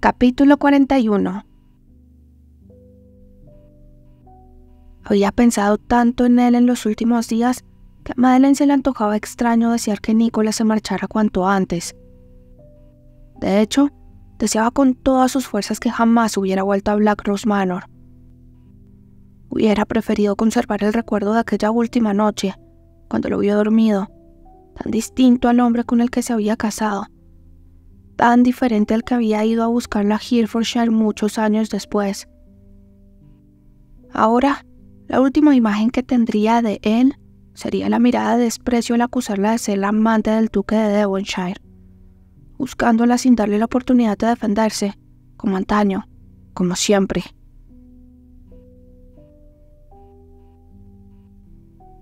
Capítulo 41. Había pensado tanto en él en los últimos días que a Madeleine se le antojaba extraño desear que Nicholas se marchara cuanto antes. De hecho, deseaba con todas sus fuerzas que jamás hubiera vuelto a Black Rose Manor. Hubiera preferido conservar el recuerdo de aquella última noche, cuando lo vio dormido, tan distinto al hombre con el que se había casado, tan diferente al que había ido a buscarla a Herefordshire muchos años después. Ahora, la última imagen que tendría de él sería la mirada de desprecio al acusarla de ser la amante del duque de Devonshire, buscándola sin darle la oportunidad de defenderse, como antaño, como siempre.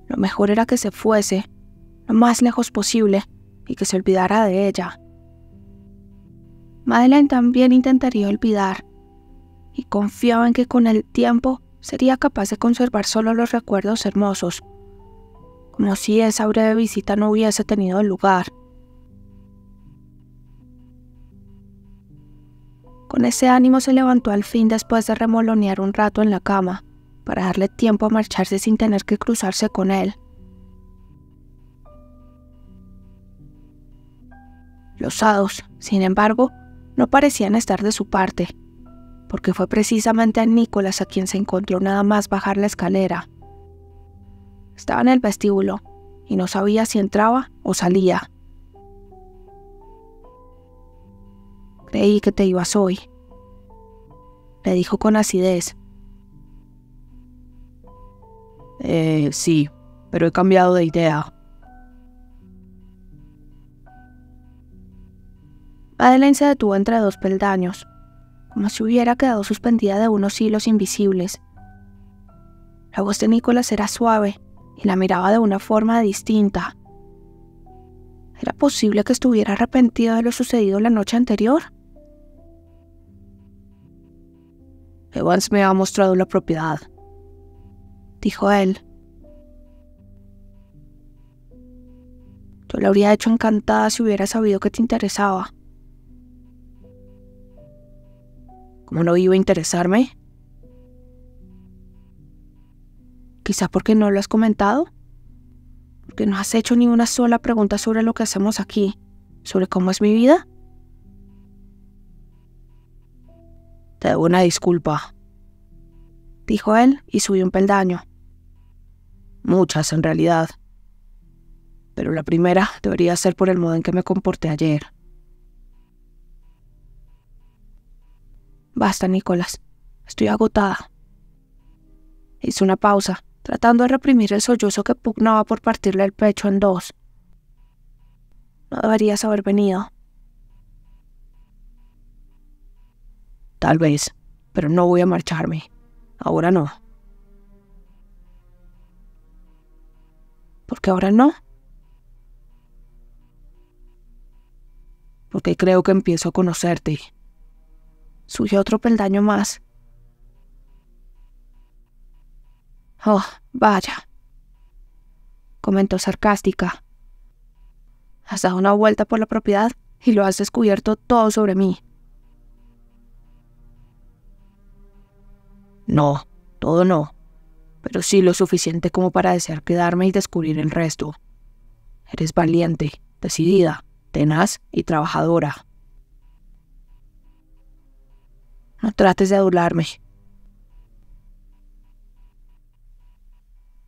Lo mejor era que se fuese, lo más lejos posible, y que se olvidara de ella. Madeleine también intentaría olvidar, y confiaba en que con el tiempo sería capaz de conservar solo los recuerdos hermosos, como si esa breve visita no hubiese tenido lugar. Con ese ánimo se levantó al fin después de remolonear un rato en la cama, para darle tiempo a marcharse sin tener que cruzarse con él. Los hados, sin embargo, no parecían estar de su parte, porque fue precisamente a Nicholas a quien se encontró nada más bajar la escalera. Estaba en el vestíbulo y no sabía si entraba o salía. «Creí que te ibas hoy», le dijo con acidez. Sí, pero he cambiado de idea. Madeleine se detuvo entre dos peldaños, como si hubiera quedado suspendida de unos hilos invisibles. La voz de Nicholas era suave y la miraba de una forma distinta. ¿Era posible que estuviera arrepentido de lo sucedido la noche anterior? Evans me ha mostrado la propiedad, dijo él. Yo la habría hecho encantada si hubiera sabido que te interesaba. ¿Cómo no iba a interesarme? Quizá porque no lo has comentado, porque no has hecho ni una sola pregunta sobre lo que hacemos aquí, sobre cómo es mi vida. Te debo una disculpa, dijo él y subió un peldaño. Muchas en realidad, pero la primera debería ser por el modo en que me comporté ayer. Basta, Nicholas, estoy agotada. Hizo una pausa, tratando de reprimir el sollozo que pugnaba por partirle el pecho en dos. No deberías haber venido. Tal vez, pero no voy a marcharme. Ahora no. ¿Por qué ahora no? Porque creo que empiezo a conocerte. Subió otro peldaño más. Oh, vaya, comentó sarcástica. Has dado una vuelta por la propiedad y lo has descubierto todo sobre mí. No, todo no, pero sí lo suficiente como para desear quedarme y descubrir el resto. Eres valiente, decidida, tenaz y trabajadora. No trates de adularme.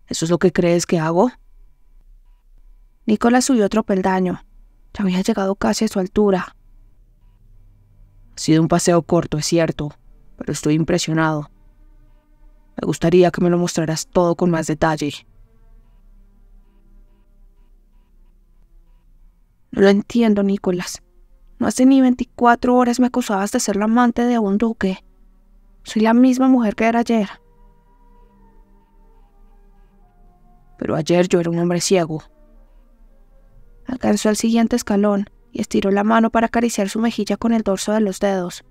¿Eso es lo que crees que hago? Nicholas subió otro peldaño. Ya había llegado casi a su altura. Ha sido un paseo corto, es cierto, pero estoy impresionado. Me gustaría que me lo mostraras todo con más detalle. No lo entiendo, Nicholas. No hace ni 24 horas me acusabas de ser la amante de un duque. Soy la misma mujer que era ayer. Pero ayer yo era un hombre ciego. Alcanzó el siguiente escalón y estiró la mano para acariciar su mejilla con el dorso de los dedos.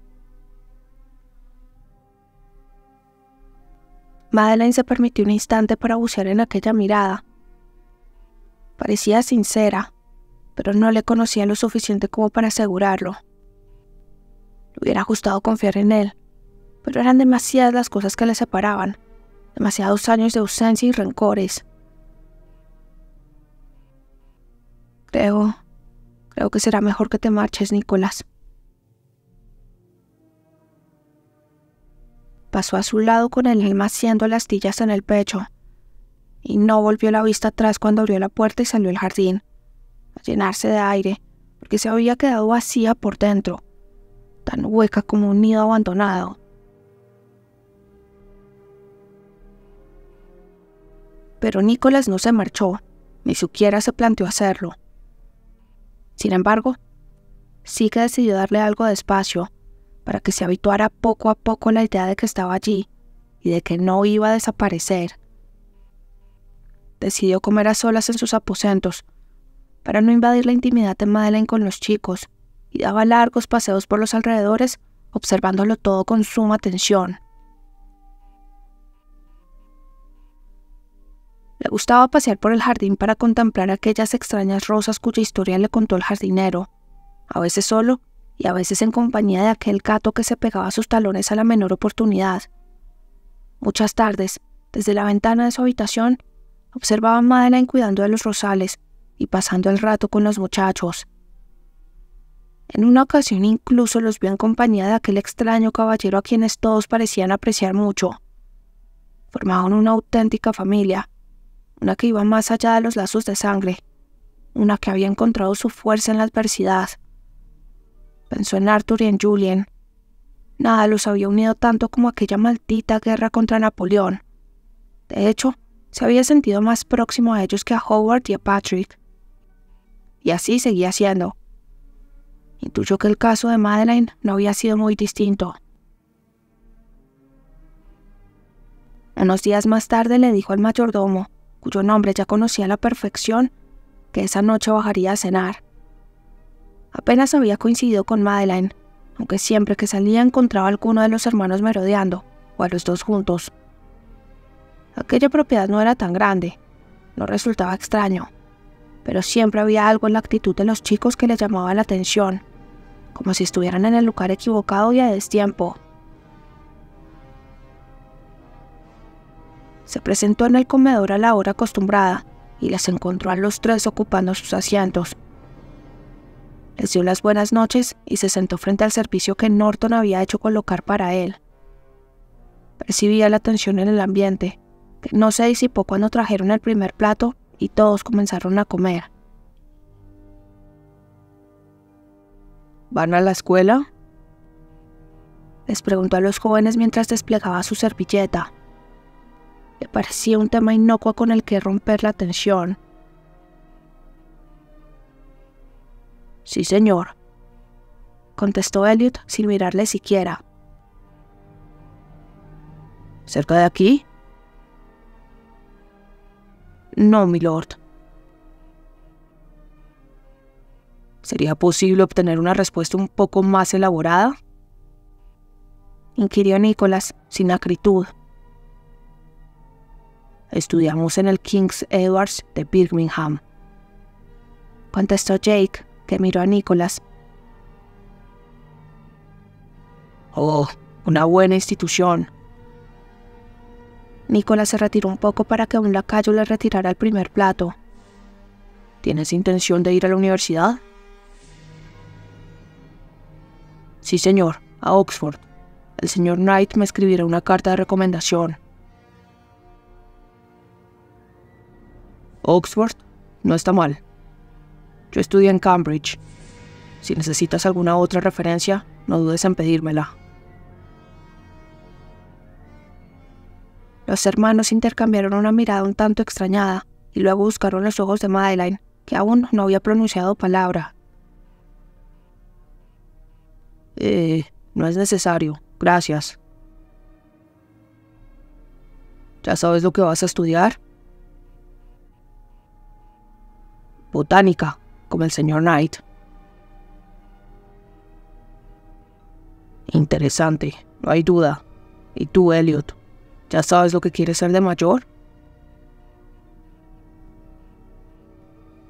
Madeleine se permitió un instante para bucear en aquella mirada. Parecía sincera, pero no le conocía lo suficiente como para asegurarlo. Lo hubiera gustado confiar en él, pero eran demasiadas las cosas que le separaban, demasiados años de ausencia y rencores. Creo que será mejor que te marches, Nicholas. Pasó a su lado con el alma haciendo las astillas en el pecho, y no volvió la vista atrás cuando abrió la puerta y salió al jardín, a llenarse de aire, porque se había quedado vacía por dentro, tan hueca como un nido abandonado. Pero Nicholas no se marchó, ni siquiera se planteó hacerlo. Sin embargo, sí que decidió darle algo de espacio para que se habituara poco a poco a la idea de que estaba allí y de que no iba a desaparecer. Decidió comer a solas en sus aposentos para no invadir la intimidad de Madeleine con los chicos y daba largos paseos por los alrededores observándolo todo con suma atención. Le gustaba pasear por el jardín para contemplar aquellas extrañas rosas cuya historia le contó el jardinero, a veces solo y a veces en compañía de aquel gato que se pegaba a sus talones a la menor oportunidad. Muchas tardes, desde la ventana de su habitación, observaba a Madeleine cuidando de los rosales y pasando el rato con los muchachos. En una ocasión incluso los vio en compañía de aquel extraño caballero a quienes todos parecían apreciar mucho. Formaban una auténtica familia, una que iba más allá de los lazos de sangre, una que había encontrado su fuerza en la adversidad. Pensó en Arthur y en Julien. Nada los había unido tanto como aquella maldita guerra contra Napoleón. De hecho, se había sentido más próximo a ellos que a Howard y a Patrick. Y así seguía siendo. Intuyó que el caso de Madeleine no había sido muy distinto. Unos días más tarde le dijo al mayordomo, cuyo nombre ya conocía a la perfección, que esa noche bajaría a cenar. Apenas había coincidido con Madeleine, aunque siempre que salía encontraba a alguno de los hermanos merodeando, o a los dos juntos. Aquella propiedad no era tan grande, no resultaba extraño, pero siempre había algo en la actitud de los chicos que le llamaba la atención, como si estuvieran en el lugar equivocado y a destiempo. Se presentó en el comedor a la hora acostumbrada y les encontró a los tres ocupando sus asientos. Les dio las buenas noches y se sentó frente al servicio que Norton había hecho colocar para él. Percibía la tensión en el ambiente, que no se disipó cuando trajeron el primer plato y todos comenzaron a comer. ¿Van a la escuela?, les preguntó a los jóvenes mientras desplegaba su servilleta. Le parecía un tema inocuo con el que romper la tensión. «Sí, señor», contestó Elliot sin mirarle siquiera. ¿Cerca de aquí? No, milord. ¿Sería posible obtener una respuesta un poco más elaborada?, inquirió Nicholas, sin acritud. Estudiamos en el King's Edwards de Birmingham, contestó Jake, que miró a Nicholas. Oh, una buena institución. Nicholas se retiró un poco para que un lacayo le retirara el primer plato. ¿Tienes intención de ir a la universidad? Sí, señor, a Oxford. El señor Knight me escribirá una carta de recomendación. Oxford no está mal. Yo estudié en Cambridge. Si necesitas alguna otra referencia, no dudes en pedírmela. Los hermanos intercambiaron una mirada un tanto extrañada y luego buscaron los ojos de Madeleine, que aún no había pronunciado palabra. No es necesario, gracias. ¿Ya sabes lo que vas a estudiar? Botánica, como el señor Knight. Interesante, no hay duda. ¿Y tú, Elliot? ¿Ya sabes lo que quieres ser de mayor?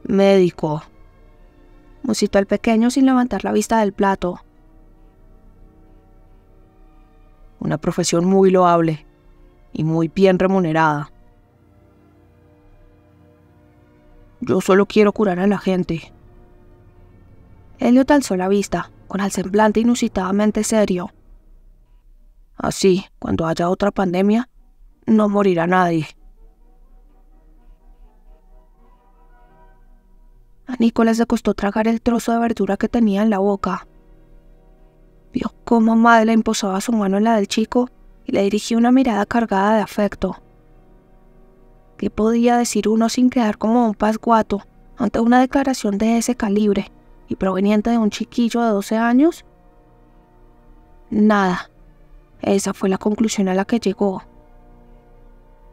Médico, musitó el pequeño sin levantar la vista del plato. Una profesión muy loable y muy bien remunerada. Yo solo quiero curar a la gente. Elliot alzó la vista, con el semblante inusitadamente serio. Así, cuando haya otra pandemia, no morirá nadie. A Nicholas le costó tragar el trozo de verdura que tenía en la boca. Vio cómo Madeleine posaba su mano en la del chico y le dirigió una mirada cargada de afecto. ¿Qué podía decir uno sin quedar como un pasguato ante una declaración de ese calibre y proveniente de un chiquillo de 12 años? Nada. Esa fue la conclusión a la que llegó.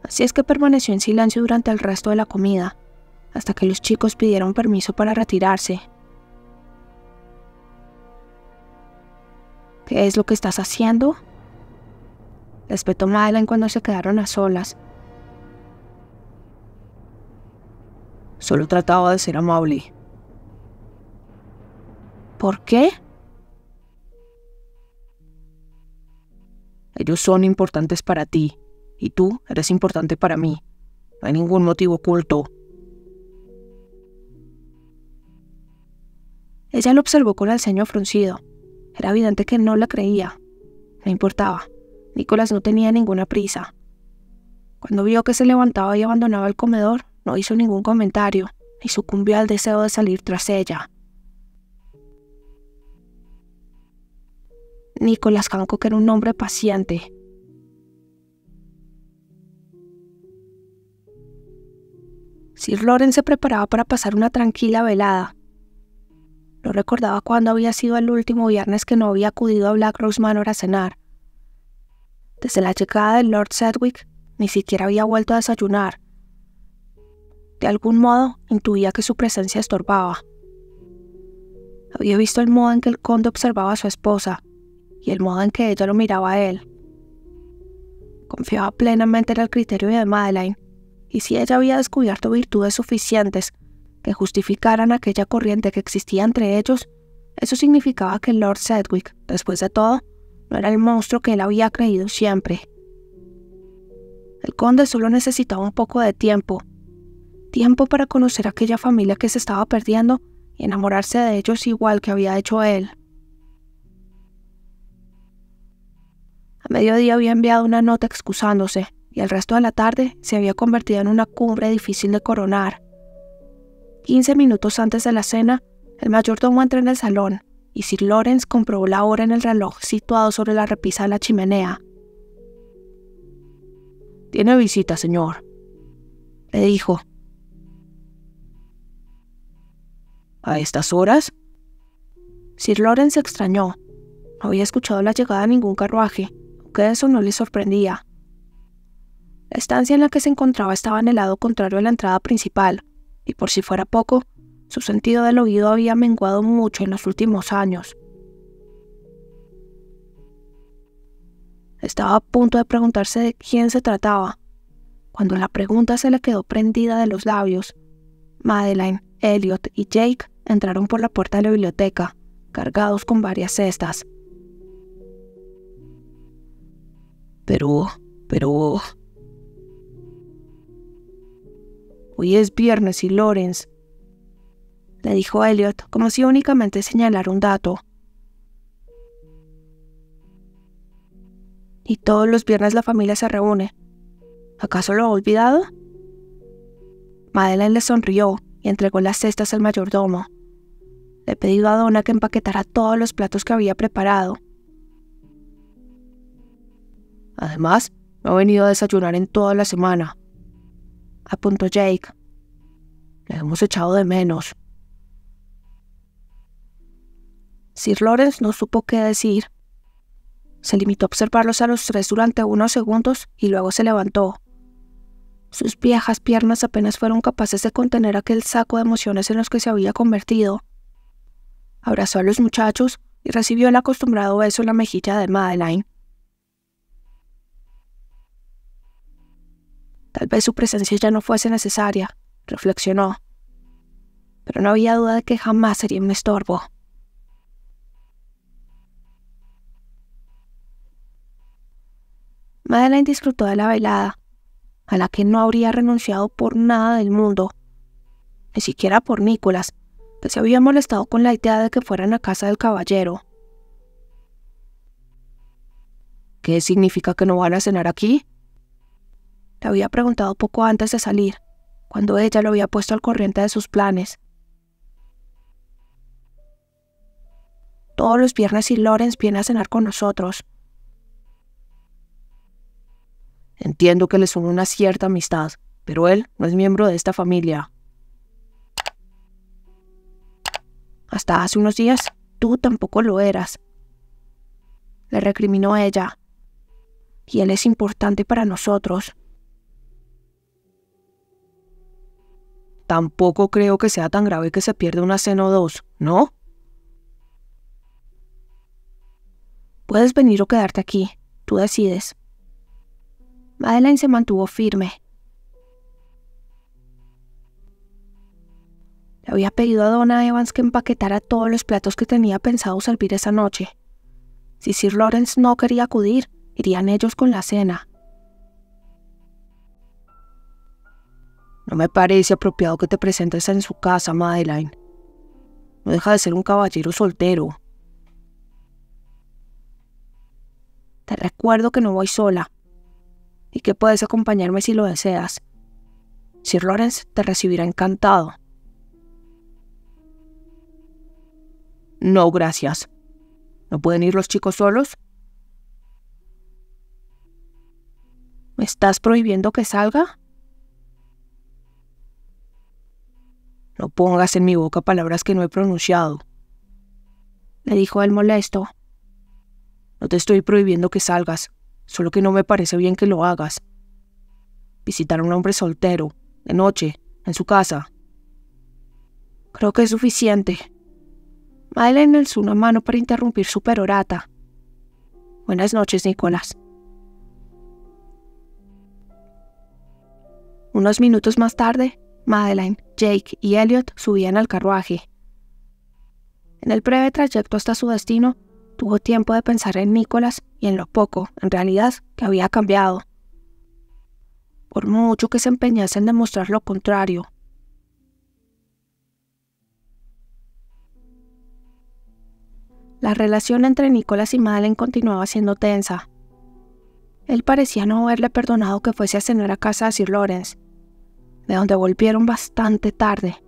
Así es que permaneció en silencio durante el resto de la comida, hasta que los chicos pidieron permiso para retirarse. ¿Qué es lo que estás haciendo?, le espetó Madeleine cuando se quedaron a solas. Solo trataba de ser amable. ¿Por qué? Ellos son importantes para ti, y tú eres importante para mí. No hay ningún motivo oculto. Ella lo observó con el ceño fruncido. Era evidente que no la creía. No importaba. Nicholas no tenía ninguna prisa. Cuando vio que se levantaba y abandonaba el comedor, no hizo ningún comentario, ni sucumbió al deseo de salir tras ella. Nicholas Hancock era un hombre paciente. Sir Lawrence se preparaba para pasar una tranquila velada. No recordaba cuándo había sido el último viernes que no había acudido a Black Rose Manor a cenar. Desde la llegada de Lord Sedgwick, ni siquiera había vuelto a desayunar. De algún modo, intuía que su presencia estorbaba. Había visto el modo en que el conde observaba a su esposa y el modo en que ella lo miraba a él. Confiaba plenamente en el criterio de Madeleine, y si ella había descubierto virtudes suficientes que justificaran aquella corriente que existía entre ellos, eso significaba que Lord Sedgwick, después de todo, no era el monstruo que él había creído siempre. El conde solo necesitaba un poco de tiempo para conocer a aquella familia que se estaba perdiendo y enamorarse de ellos igual que había hecho él. A mediodía había enviado una nota excusándose, y el resto de la tarde se había convertido en una cumbre difícil de coronar. 15 minutos antes de la cena, el mayordomo entró en el salón, y Sir Lawrence comprobó la hora en el reloj situado sobre la repisa de la chimenea. «Tiene visita, señor», le dijo. «¿A estas horas?» Sir Lawrence se extrañó. No había escuchado la llegada de ningún carruaje, aunque eso no le sorprendía. La estancia en la que se encontraba estaba en el lado contrario a la entrada principal, y por si fuera poco, su sentido del oído había menguado mucho en los últimos años. Estaba a punto de preguntarse de quién se trataba, cuando la pregunta se le quedó prendida de los labios. Madeleine, Elliot y Jake entraron por la puerta de la biblioteca, cargados con varias cestas. Pero... Hoy es viernes y Lawrence, le dijo Elliot, como si únicamente señalara un dato. Y todos los viernes la familia se reúne. ¿Acaso lo ha olvidado? Madeleine le sonrió y entregó las cestas al mayordomo. Le pidió a Donna que empaquetara todos los platos que había preparado. Además, no ha venido a desayunar en toda la semana, apuntó Jake. Le hemos echado de menos. Sir Lawrence no supo qué decir. Se limitó a observarlos a los tres durante unos segundos y luego se levantó. Sus viejas piernas apenas fueron capaces de contener aquel saco de emociones en los que se había convertido. Abrazó a los muchachos y recibió el acostumbrado beso en la mejilla de Madeleine. Tal vez su presencia ya no fuese necesaria, reflexionó, pero no había duda de que jamás sería un estorbo. Madeleine disfrutó de la velada, a la que no habría renunciado por nada del mundo, ni siquiera por Nicholas, que se había molestado con la idea de que fueran a casa del caballero. ¿Qué significa que no van a cenar aquí? Le había preguntado poco antes de salir, cuando ella lo había puesto al corriente de sus planes. Todos los viernes Sir Lawrence viene a cenar con nosotros. Entiendo que les une una cierta amistad, pero él no es miembro de esta familia. Hasta hace unos días, tú tampoco lo eras. Le recriminó ella. Y él es importante para nosotros. Tampoco creo que sea tan grave que se pierda una cena o dos, ¿no? Puedes venir o quedarte aquí. Tú decides. Madeleine se mantuvo firme. Le había pedido a Donna Evans que empaquetara todos los platos que tenía pensado servir esa noche. Si Sir Lawrence no quería acudir, irían ellos con la cena. No me parece apropiado que te presentes en su casa, Madeleine. No deja de ser un caballero soltero. Te recuerdo que no voy sola y que puedes acompañarme si lo deseas. Sir Lawrence te recibirá encantado. No, gracias. ¿No pueden ir los chicos solos? ¿Me estás prohibiendo que salga? No pongas en mi boca palabras que no he pronunciado, le dijo él molesto. No te estoy prohibiendo que salgas, solo que no me parece bien que lo hagas. Visitar a un hombre soltero, de noche, en su casa. Creo que es suficiente. Madeleine alzó una mano para interrumpir su perorata. Buenas noches, Nicholas. Unos minutos más tarde, Madeleine, Jake y Elliot subían al carruaje. En el breve trayecto hasta su destino, tuvo tiempo de pensar en Nicholas y en lo poco, en realidad, que había cambiado. Por mucho que se empeñase en demostrar lo contrario. La relación entre Nicholas y Madeleine continuaba siendo tensa. Él parecía no haberle perdonado que fuese a cenar a casa de Sir Lawrence, de donde volvieron bastante tarde,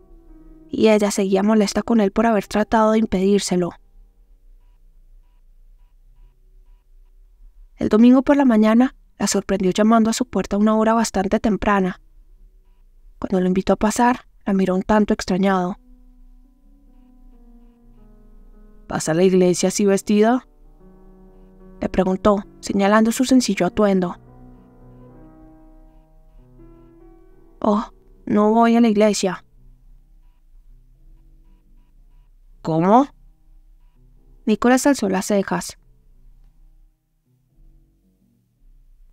y ella seguía molesta con él por haber tratado de impedírselo. El domingo por la mañana la sorprendió llamando a su puerta a una hora bastante temprana. Cuando lo invitó a pasar, la miró un tanto extrañado. ¿Vas a la iglesia así vestida?, le preguntó, señalando su sencillo atuendo. Oh, no voy a la iglesia. ¿Cómo? Nicholas alzó las cejas.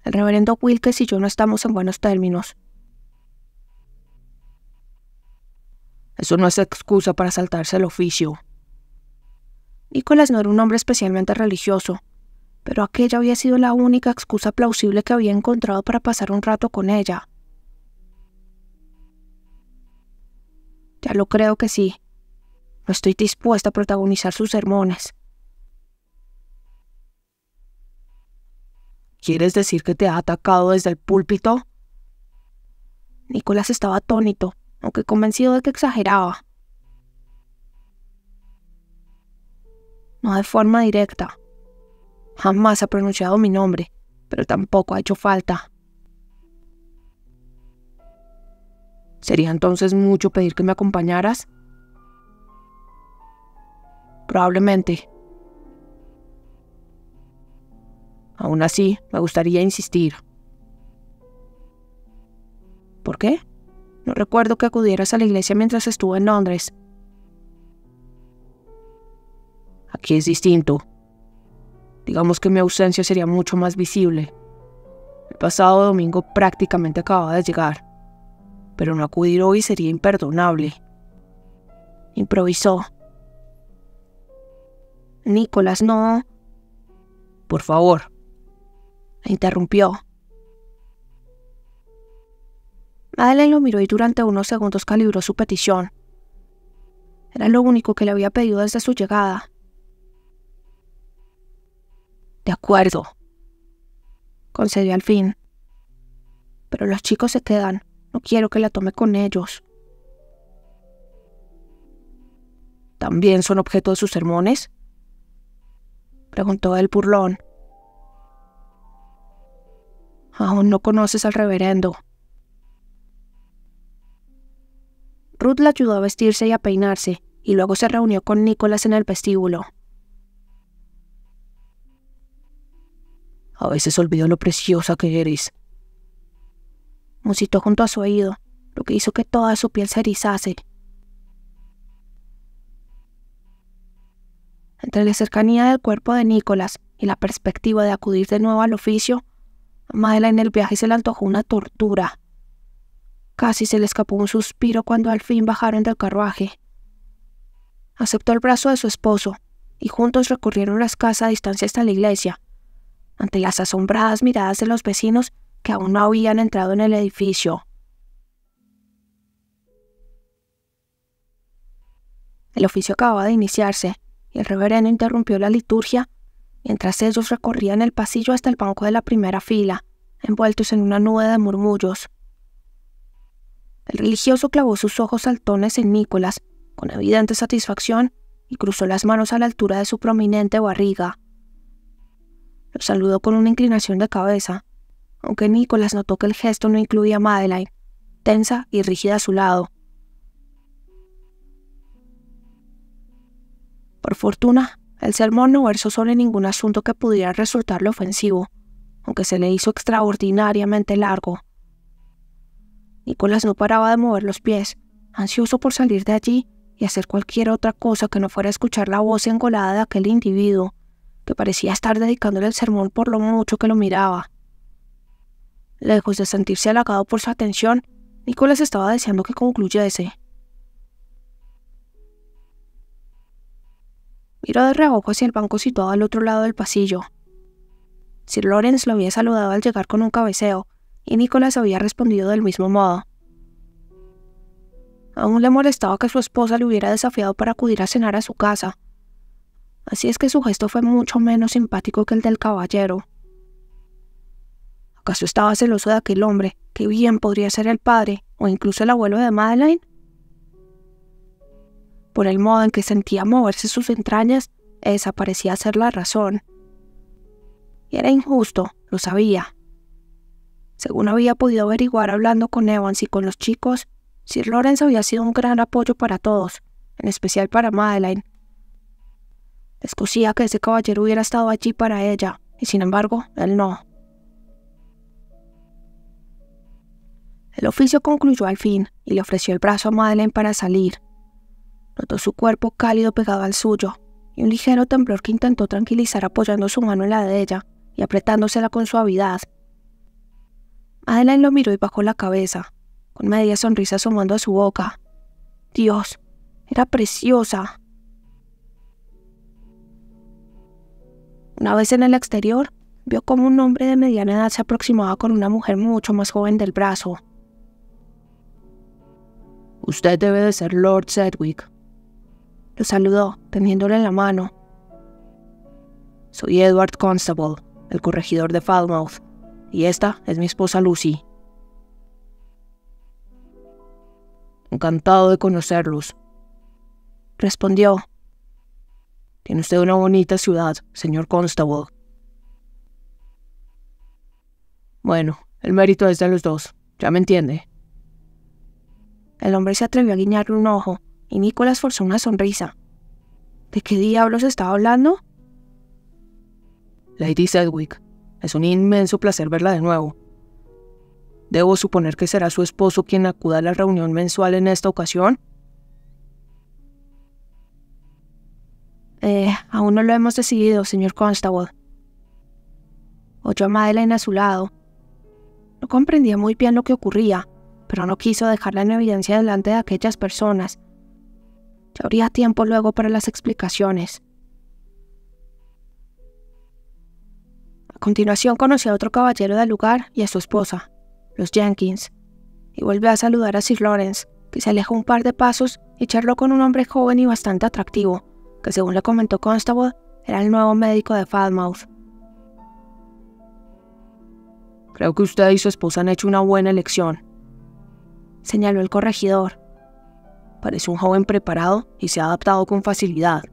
El reverendo Wilkes y yo no estamos en buenos términos. Eso no es excusa para saltarse el oficio. Nicholas no era un hombre especialmente religioso, pero aquella había sido la única excusa plausible que había encontrado para pasar un rato con ella. Ya lo creo que sí. No estoy dispuesta a protagonizar sus sermones. ¿Quieres decir que te ha atacado desde el púlpito? Nicholas estaba atónito, aunque convencido de que exageraba. No de forma directa. Jamás ha pronunciado mi nombre, pero tampoco ha hecho falta. ¿Sería entonces mucho pedir que me acompañaras? Probablemente. Aún así, me gustaría insistir. ¿Por qué? No recuerdo que acudieras a la iglesia mientras estuve en Londres. Aquí es distinto. Digamos que mi ausencia sería mucho más visible. El pasado domingo prácticamente acababa de llegar, pero no acudir hoy sería imperdonable. Improvisó. Nicholas, no. Por favor. e interrumpió. Madeleine lo miró y durante unos segundos calibró su petición. Era lo único que le había pedido desde su llegada. «De acuerdo», concedió al fin. «Pero los chicos se quedan. No quiero que la tome con ellos». ¿También son objeto de sus sermones?, preguntó el burlón. «Aún no conoces al reverendo». Ruth la ayudó a vestirse y a peinarse, y luego se reunió con Nicholas en el vestíbulo. «A veces olvido lo preciosa que eres», musitó junto a su oído, lo que hizo que toda su piel se erizase. Entre la cercanía del cuerpo de Nicholas y la perspectiva de acudir de nuevo al oficio, a Madeleine el viaje se le antojó una tortura. Casi se le escapó un suspiro cuando al fin bajaron del carruaje. Aceptó el brazo de su esposo, y juntos recorrieron la escasa distancia hasta la iglesia, ante las asombradas miradas de los vecinos que aún no habían entrado en el edificio. El oficio acababa de iniciarse, y el reverendo interrumpió la liturgia mientras ellos recorrían el pasillo hasta el banco de la primera fila, envueltos en una nube de murmullos. El religioso clavó sus ojos saltones en Nicholas con evidente satisfacción y cruzó las manos a la altura de su prominente barriga. Lo saludó con una inclinación de cabeza, aunque Nicholas notó que el gesto no incluía a Madeleine, tensa y rígida a su lado. Por fortuna, el sermón no versó sobre ningún asunto que pudiera resultarle ofensivo, aunque se le hizo extraordinariamente largo. Nicholas no paraba de mover los pies, ansioso por salir de allí y hacer cualquier otra cosa que no fuera escuchar la voz engolada de aquel individuo, que parecía estar dedicándole el sermón por lo mucho que lo miraba. Lejos de sentirse halagado por su atención, Nicholas estaba deseando que concluyese. Miró de reojo hacia el banco situado al otro lado del pasillo. Sir Lawrence lo había saludado al llegar con un cabeceo, y Nicholas había respondido del mismo modo. Aún le molestaba que su esposa le hubiera desafiado para acudir a cenar a su casa, así es que su gesto fue mucho menos simpático que el del caballero. ¿Acaso estaba celoso de aquel hombre, que bien podría ser el padre o incluso el abuelo de Madeleine? Por el modo en que sentía moverse sus entrañas, esa parecía ser la razón. Y era injusto, lo sabía. Según había podido averiguar hablando con Evans y con los chicos, Sir Lawrence había sido un gran apoyo para todos, en especial para Madeleine. Les cosía que ese caballero hubiera estado allí para ella, y sin embargo, él no. El oficio concluyó al fin, y le ofreció el brazo a Madeleine para salir. Notó su cuerpo cálido pegado al suyo, y un ligero temblor que intentó tranquilizar apoyando su mano en la de ella y apretándosela con suavidad. Madeleine lo miró y bajó la cabeza, con media sonrisa asomando a su boca. Dios, era preciosa. Una vez en el exterior, vio cómo un hombre de mediana edad se aproximaba con una mujer mucho más joven del brazo. «Usted debe de ser Lord Sedgwick», lo saludó, tendiéndole la mano. «Soy Edward Constable, el corregidor de Falmouth, y esta es mi esposa Lucy». «Encantado de conocerlos», respondió. «Tiene usted una bonita ciudad, señor Constable». «Bueno, el mérito es de los dos, ya me entiende». El hombre se atrevió a guiñarle un ojo, y Nicholas forzó una sonrisa. ¿De qué diablos estaba hablando? «Lady Sedgwick, es un inmenso placer verla de nuevo. ¿Debo suponer que será su esposo quien acuda a la reunión mensual en esta ocasión?» Aún no lo hemos decidido, señor Constable». Oyó a Madeleine a su lado. No comprendía muy bien lo que ocurría, pero no quiso dejarla en evidencia delante de aquellas personas. Ya habría tiempo luego para las explicaciones. continuación conoció a otro caballero del lugar y a su esposa, los Jenkins, y volvió a saludar a Sir Lawrence, que se alejó un par de pasos y charló con un hombre joven y bastante atractivo, que según le comentó Constable, era el nuevo médico de Falmouth. Creo que usted y su esposa han hecho una buena elección, señaló el corregidor. Parece un joven preparado y se ha adaptado con facilidad.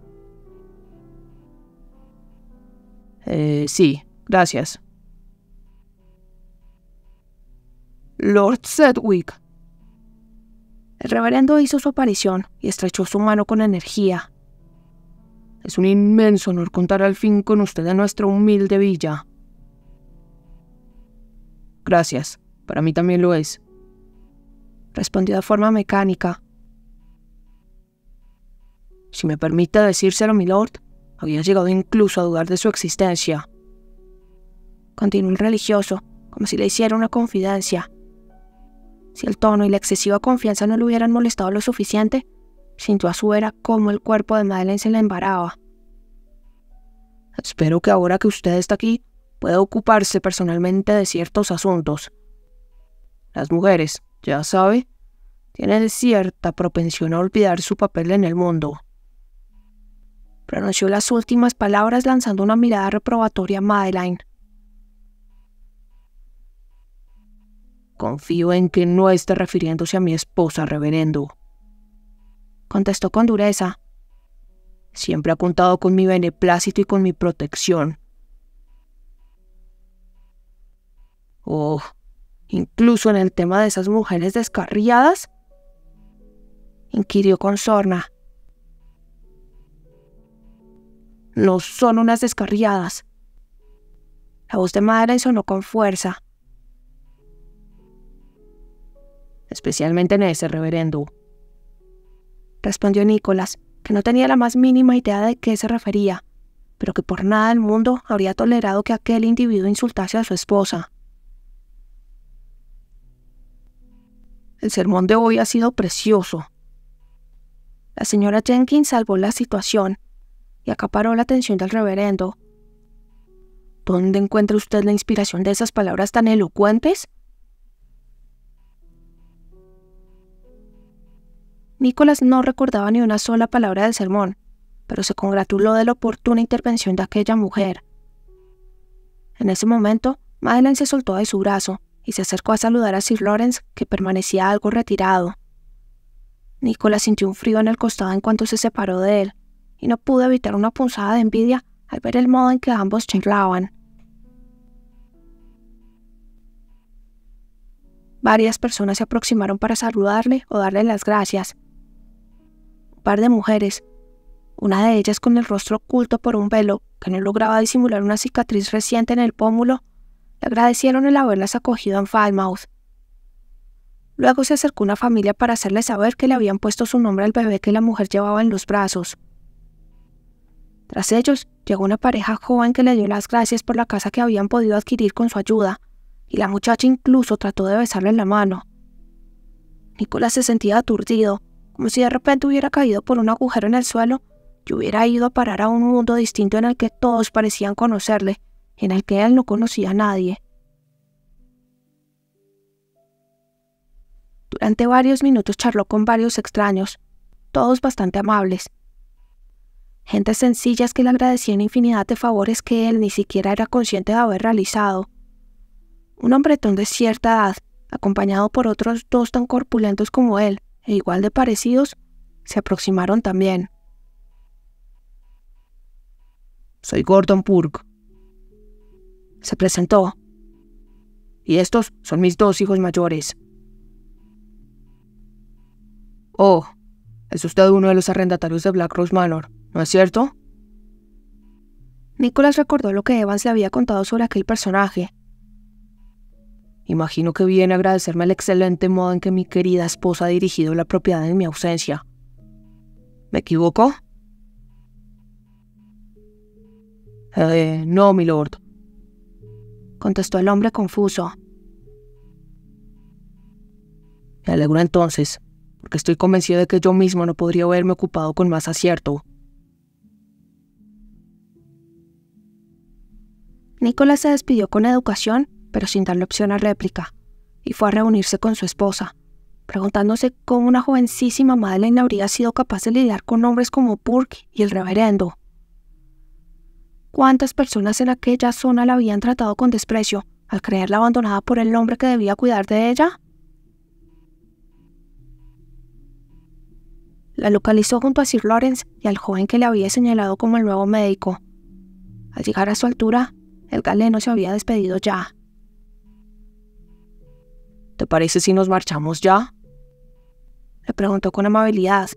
Sí, gracias. Lord Sedgwick. El reverendo hizo su aparición y estrechó su mano con energía. Es un inmenso honor contar al fin con usted en nuestra humilde villa. Gracias, para mí también lo es, respondió de forma mecánica. Si me permite decírselo, milord, había llegado incluso a dudar de su existencia. Continuó el religioso, como si le hiciera una confidencia. Si el tono y la excesiva confianza no le hubieran molestado lo suficiente, sintió a su vera cómo el cuerpo de Madeleine se le embaraba. Espero que ahora que usted está aquí, pueda ocuparse personalmente de ciertos asuntos. Las mujeres, ya sabe, tienen cierta propensión a olvidar su papel en el mundo. Pronunció las últimas palabras lanzando una mirada reprobatoria a Madeleine. Confío en que no esté refiriéndose a mi esposa, reverendo, contestó con dureza. Siempre ha contado con mi beneplácito y con mi protección. Oh, incluso en el tema de esas mujeres descarriadas, inquirió con sorna. No son unas descarriadas. La voz de Madeleine sonó con fuerza. Especialmente en ese, reverendo, respondió Nicholas, que no tenía la más mínima idea de qué se refería, pero que por nada del mundo habría tolerado que aquel individuo insultase a su esposa. El sermón de hoy ha sido precioso. La señora Jenkins salvó la situación y acaparó la atención del reverendo. ¿Dónde encuentra usted la inspiración de esas palabras tan elocuentes? Nicholas no recordaba ni una sola palabra del sermón, pero se congratuló de la oportuna intervención de aquella mujer. En ese momento, Madeleine se soltó de su brazo y se acercó a saludar a Sir Lawrence, que permanecía algo retirado. Nicholas sintió un frío en el costado en cuanto se separó de él, y no pudo evitar una punzada de envidia al ver el modo en que ambos charlaban. Varias personas se aproximaron para saludarle o darle las gracias. Un par de mujeres, una de ellas con el rostro oculto por un velo que no lograba disimular una cicatriz reciente en el pómulo, le agradecieron el haberlas acogido en Falmouth. Luego se acercó una familia para hacerle saber que le habían puesto su nombre al bebé que la mujer llevaba en los brazos. Tras ellos, llegó una pareja joven que le dio las gracias por la casa que habían podido adquirir con su ayuda, y la muchacha incluso trató de besarle la mano. Nicholas se sentía aturdido, como si de repente hubiera caído por un agujero en el suelo y hubiera ido a parar a un mundo distinto en el que todos parecían conocerle y en el que él no conocía a nadie. Durante varios minutos charló con varios extraños, todos bastante amables. Gentes sencillas que le agradecían infinidad de favores que él ni siquiera era consciente de haber realizado. Un hombretón de cierta edad, acompañado por otros dos tan corpulentos como él, e igual de parecidos, se aproximaron también. Soy Gordon Purk, se presentó. Y estos son mis dos hijos mayores. Oh, es usted uno de los arrendatarios de Black Rose Manor, ¿no es cierto? Nicholas recordó lo que Evans le había contado sobre aquel personaje. Imagino que viene a agradecerme el excelente modo en que mi querida esposa ha dirigido la propiedad en mi ausencia. ¿Me equivoco? No, milord, contestó el hombre confuso. Me alegro entonces, porque estoy convencido de que yo mismo no podría haberme ocupado con más acierto. Nicholas se despidió con educación, pero sin darle opción a réplica, y fue a reunirse con su esposa, preguntándose cómo una jovencísima Madeleine habría sido capaz de lidiar con hombres como Burke y el reverendo. ¿Cuántas personas en aquella zona la habían tratado con desprecio al creerla abandonada por el hombre que debía cuidar de ella? La localizó junto a Sir Lawrence y al joven que le había señalado como el nuevo médico. Al llegar a su altura, el galeno se había despedido ya. ¿Te parece si nos marchamos ya?, le preguntó con amabilidad.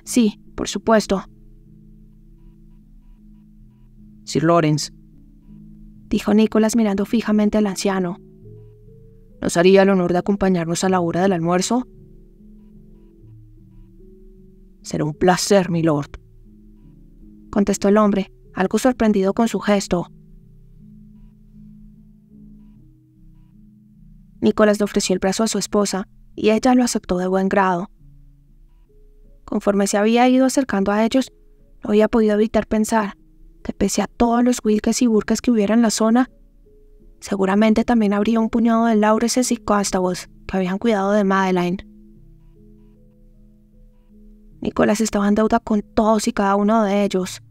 Sí, por supuesto. Sir Lawrence, dijo Nicholas mirando fijamente al anciano. ¿nos haría el honor de acompañarnos a la hora del almuerzo? Será un placer, mi lord, contestó el hombre, algo sorprendido con su gesto. Nicholas le ofreció el brazo a su esposa, y ella lo aceptó de buen grado. Conforme se había ido acercando a ellos, no había podido evitar pensar que pese a todos los Wilkes y Burkes que hubiera en la zona, seguramente también habría un puñado de Lawrences y Constables que habían cuidado de Madeleine. Nicholas estaba en deuda con todos y cada uno de ellos,